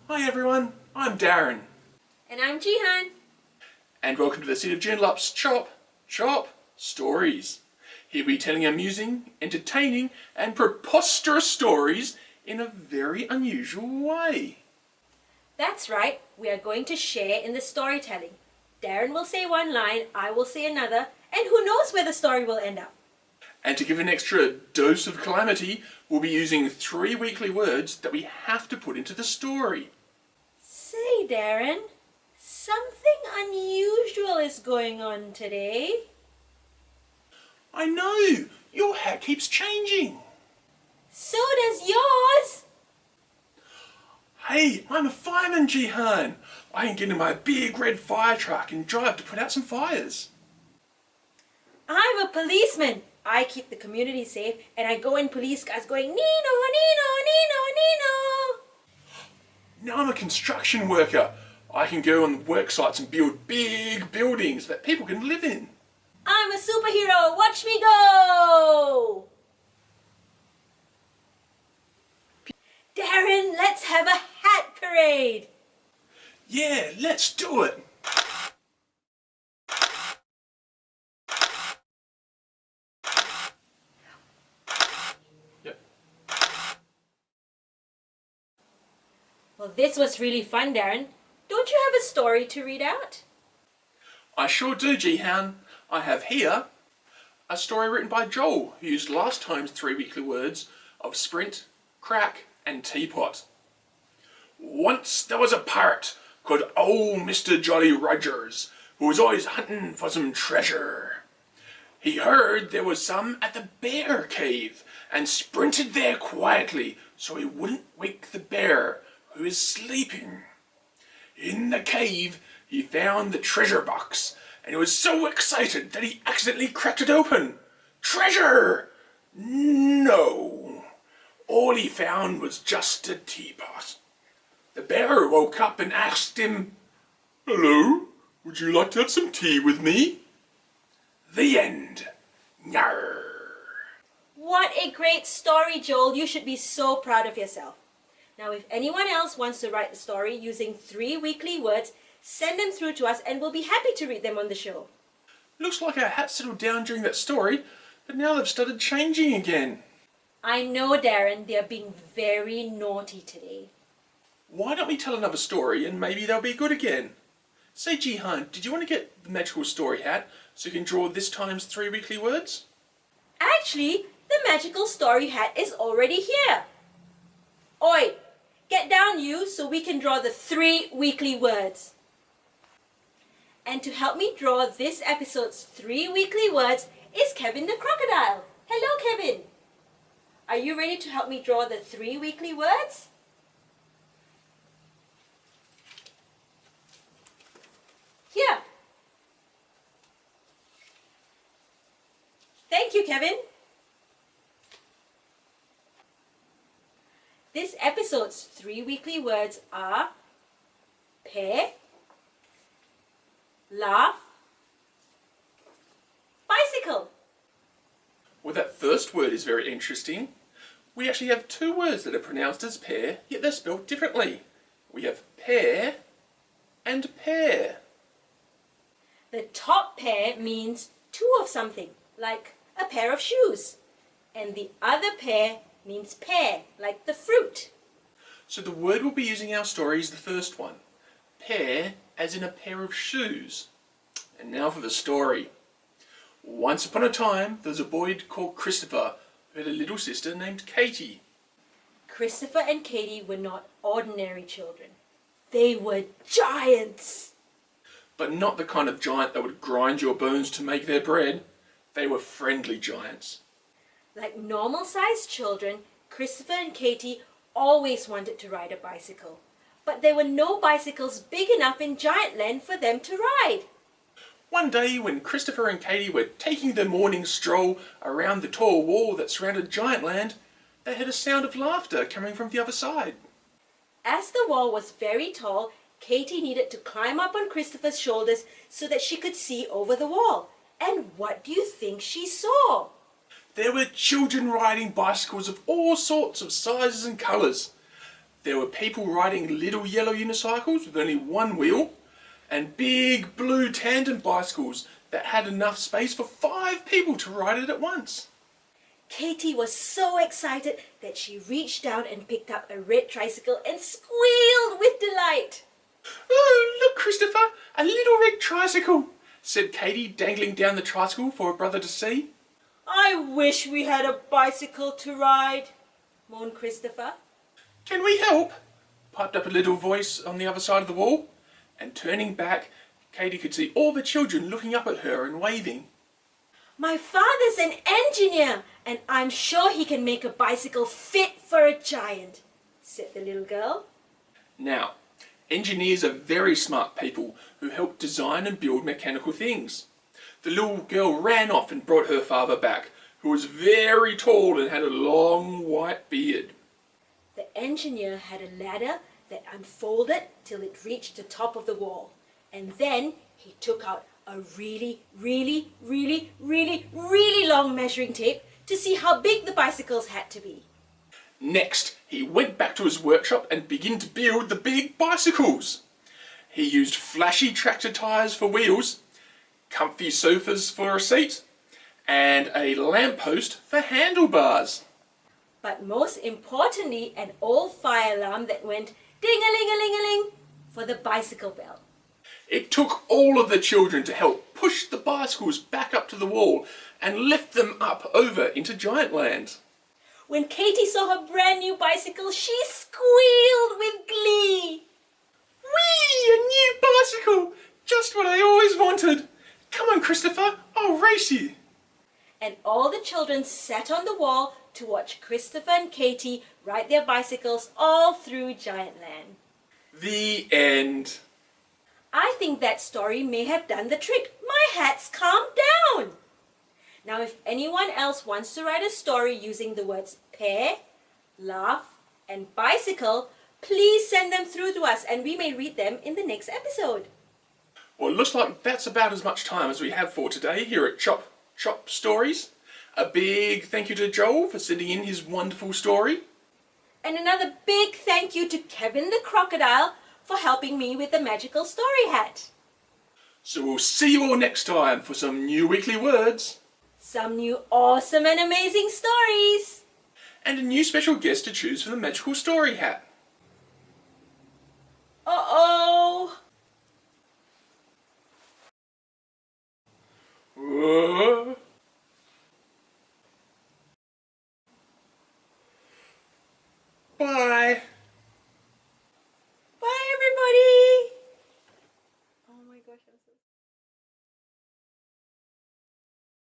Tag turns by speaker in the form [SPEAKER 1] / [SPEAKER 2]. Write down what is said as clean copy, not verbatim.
[SPEAKER 1] Hi everyone, I'm Darren.
[SPEAKER 2] And I'm Jihan.
[SPEAKER 1] And welcome to the seat of Joondalup's Chop Stories. Here we're telling amusing, entertaining and preposterous stories in a very unusual way.
[SPEAKER 2] That's right, we are going to share in the storytelling. Darren will say one line, I will say another, and who knows where the story will end up.
[SPEAKER 1] And to give an extra dose of calamity, we'll be using 3 weekly words that we have to put into the story.
[SPEAKER 2] Say, Darren, something unusual is going on today.
[SPEAKER 1] I know, your hat keeps changing.
[SPEAKER 2] So does yours.
[SPEAKER 1] Hey, I'm a fireman, Jihan. I can get in my big red fire truck and drive to put out some fires.
[SPEAKER 2] I'm a policeman. I keep the community safe and I go in police cars going Nino, Nino, Nino, Nino.
[SPEAKER 1] Now I'm a construction worker. I can go on work sites and build big buildings that people can live in.
[SPEAKER 2] I'm a superhero. Watch me go. Darren, let's have a hat parade.
[SPEAKER 1] Yeah, let's do it. Yep.
[SPEAKER 2] Well, this was really fun, Darren. Don't you have a story to read out?
[SPEAKER 1] I sure do, Jihan. I have here a story written by Joel, who used last time's 3 weekly words of sprint, crack and teapot. Once there was a pirate called old Mr. Jolly Rogers, who was always hunting for some treasure. He heard there was some at the bear cave and sprinted there quietly so he wouldn't wake the bear, who is sleeping. In the cave he found the treasure box and he was so excited that he accidentally cracked it open. Treasure! No! All he found was just a teapot. The bear woke up and asked him, "Hello, would you like to have some tea with me?" The end. Nyarr.
[SPEAKER 2] What a great story, Joel. You should be so proud of yourself. Now, if anyone else wants to write the story using 3 weekly words, send them through to us and we'll be happy to read them on the show.
[SPEAKER 1] Looks like our hat settled down during that story, but now they've started changing again.
[SPEAKER 2] I know, Darren, they're being very naughty today.
[SPEAKER 1] Why don't we tell another story and maybe they'll be good again? Say, Jihan, did you want to get the magical story hat so you can draw this time's 3 weekly words?
[SPEAKER 2] Actually, the magical story hat is already here. Oi, get down you so we can draw the 3 weekly words. And to help me draw this episode's 3 weekly words is Kevin the crocodile. Hello, Kevin. Are you ready to help me draw the 3 weekly words? Here. Thank you, Kevin. This episode's 3 weekly words are pear, laugh, bicycle.
[SPEAKER 1] Well, that first word is very interesting. We actually have 2 words that are pronounced as pear, yet they're spelled differently. We have pear and pear.
[SPEAKER 2] The top pair means 2 of something, like a pair of shoes. And the other pair means pear, like the fruit.
[SPEAKER 1] So the word we'll be using in our story is the first one. Pear, as in a pair of shoes. And now for the story. Once upon a time, there was a boy called Christopher who had a little sister named Katie.
[SPEAKER 2] Christopher and Katie were not ordinary children. They were giants.
[SPEAKER 1] But not the kind of giant that would grind your bones to make their bread. They were friendly giants.
[SPEAKER 2] Like normal-sized children, Christopher and Katie always wanted to ride a bicycle. But there were no bicycles big enough in Giantland for them to ride.
[SPEAKER 1] One day, when Christopher and Katie were taking their morning stroll around the tall wall that surrounded Giantland, they heard a sound of laughter coming from the other side.
[SPEAKER 2] As the wall was very tall, Katie needed to climb up on Christopher's shoulders so that she could see over the wall. And what do you think she saw?
[SPEAKER 1] There were children riding bicycles of all sorts of sizes and colours. There were people riding little yellow unicycles with only one wheel, and big blue tandem bicycles that had enough space for 5 people to ride it at once.
[SPEAKER 2] Katie was so excited that she reached down and picked up a red tricycle and squealed with delight.
[SPEAKER 1] "Oh, look, Christopher, a little red tricycle," said Katie, dangling down the tricycle for her brother to see.
[SPEAKER 2] I wish we had a bicycle to ride, moaned Christopher.
[SPEAKER 1] "Can we help?" piped up a little voice on the other side of the wall, and turning back, Katie could see all the children looking up at her and waving.
[SPEAKER 2] My father's an engineer, and I'm sure he can make a bicycle fit for a giant, said the little girl.
[SPEAKER 1] Now, engineers are very smart people who help design and build mechanical things. The little girl ran off and brought her father back, who was very tall and had a long white beard.
[SPEAKER 2] The engineer had a ladder that unfolded till it reached the top of the wall, and then he took out a really long measuring tape to see how big the bicycles had to be.
[SPEAKER 1] Next, he went back to his workshop and began to build the big bicycles. He used flashy tractor tyres for wheels, comfy sofas for a seat, and a lamppost for handlebars.
[SPEAKER 2] But most importantly, an old fire alarm that went ding-a-ling-a-ling-a-ling for the bicycle bell.
[SPEAKER 1] It took all of the children to help push the bicycles back up to the wall and lift them up over into Giantland.
[SPEAKER 2] When Katie saw her brand new bicycle, she squealed with glee.
[SPEAKER 1] "Whee! A new bicycle! Just what I always wanted! Come on, Christopher, I'll race you!"
[SPEAKER 2] And all the children sat on the wall to watch Christopher and Katie ride their bicycles all through Giantland.
[SPEAKER 1] The end.
[SPEAKER 2] I think that story may have done the trick. My hat's calmed down. Now, if anyone else wants to write a story using the words pear, laugh, and bicycle, please send them through to us and we may read them in the next episode.
[SPEAKER 1] Well, it looks like that's about as much time as we have for today here at Chop Stories. A big thank you to Joel for sending in his wonderful story.
[SPEAKER 2] And another big thank you to Kevin the Crocodile for helping me with the magical story hat.
[SPEAKER 1] So we'll see you all next time for some new weekly words.
[SPEAKER 2] Some new awesome and amazing stories.
[SPEAKER 1] And a new special guest to choose for the magical story hat.
[SPEAKER 2] Uh-oh.
[SPEAKER 1] Bye.
[SPEAKER 2] Bye, everybody. Oh my gosh, I'm so